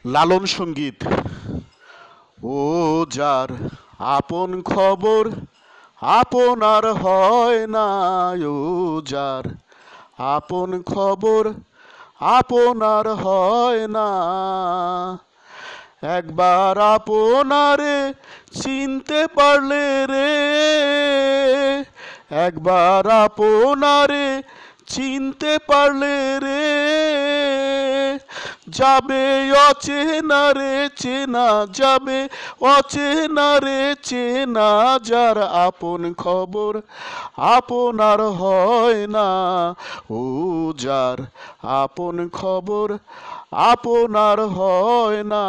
লালন সঙ্গীত। ও যার আপন খবর আপনার হয় না, ও যার আপন খবর আপনার হয় না, একবার আপনারে চিনতে পারলে রে, একবার আপনারে চিনতে পারলে রে, যাবে অচেনা রে চেনা, যাবে অচেনা রে চেনা, যার আপন খবর আপনার হয় না, ও যার আপন খবর আপনার হয় না,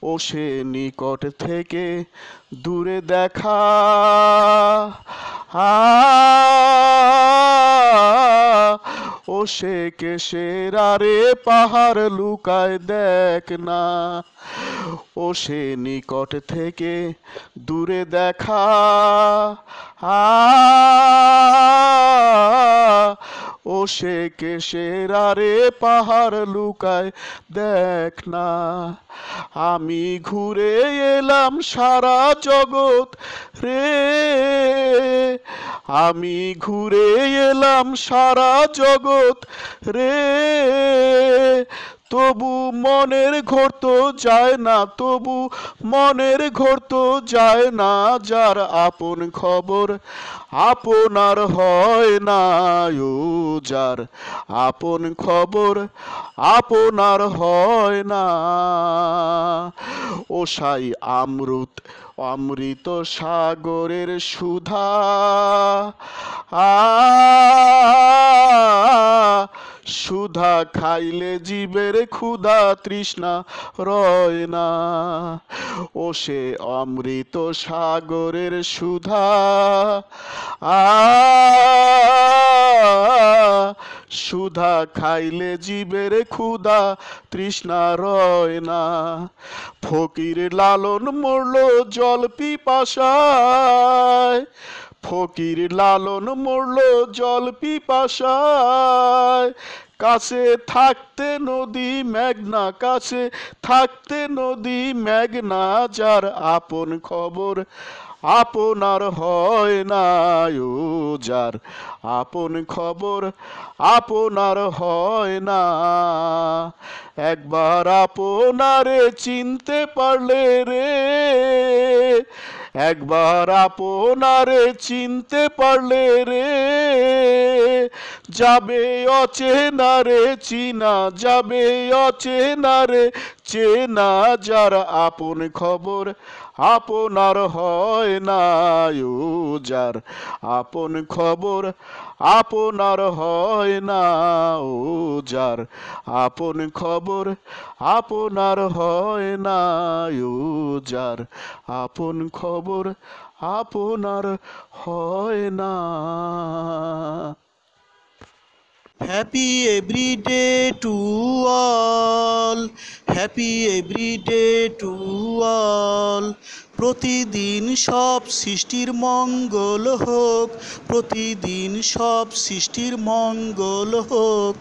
ও সে নিকট থেকে দূরে দেখা, ও সে কেশের আরে পাহাড় লুকায় দেখ না, ও সে নিকট থেকে দূরে দেখা, ও সে কেশের আরে পাহাড় লুকায় দেখ না, আমি ঘুরে এলাম সারা জগৎ রে, আমি ঘুরে এলাম সারা জগৎ রে, তবু মনের ঘর তো যায় না, তবু মনের ঘর তো যায় না, যার আপন খবর আপনার হয় না, ও যার আপন খবর আপনার হয় না, ও সাই আমৃত অমৃত সাগরের সুধা, সুধা খাইলে জীবের ক্ষুধা তৃষ্ণা রয় না, ও সে অমৃত সাগরের সুধা, সুধা খাইলে জীবের ক্ষুধা তৃষ্ণা রয় না, ফকির লালন মরল জল পিপাসায়, ফকির লালন মরল জল পিপাসায়, কাছে থাকতে নদী মেঘনা, কাছে থাকতে নদী মেঘনা, যার আপন খবর আপনার হয় না, ও যার আপন খবর আপনার হয় না, একবার আপনারে চিনতে পারলে রে, একবার আপনারে চিনতে পারলে রে, যাবে অচেনা রে চিনা, যাবে অচেনা রে চেনা, যার আপন খবর আপনার হয় না, ও যার আপন খবর আপনার হয় না, ও যার আপন খবর আপনার হয় না, ও যার আপন খবর আপনার হয় না। Happy everyday to all, happy everyday to all, প্রতিদিন সব সৃষ্টির মঙ্গল হোক, প্রতিদিন সব সৃষ্টির মঙ্গল হোক।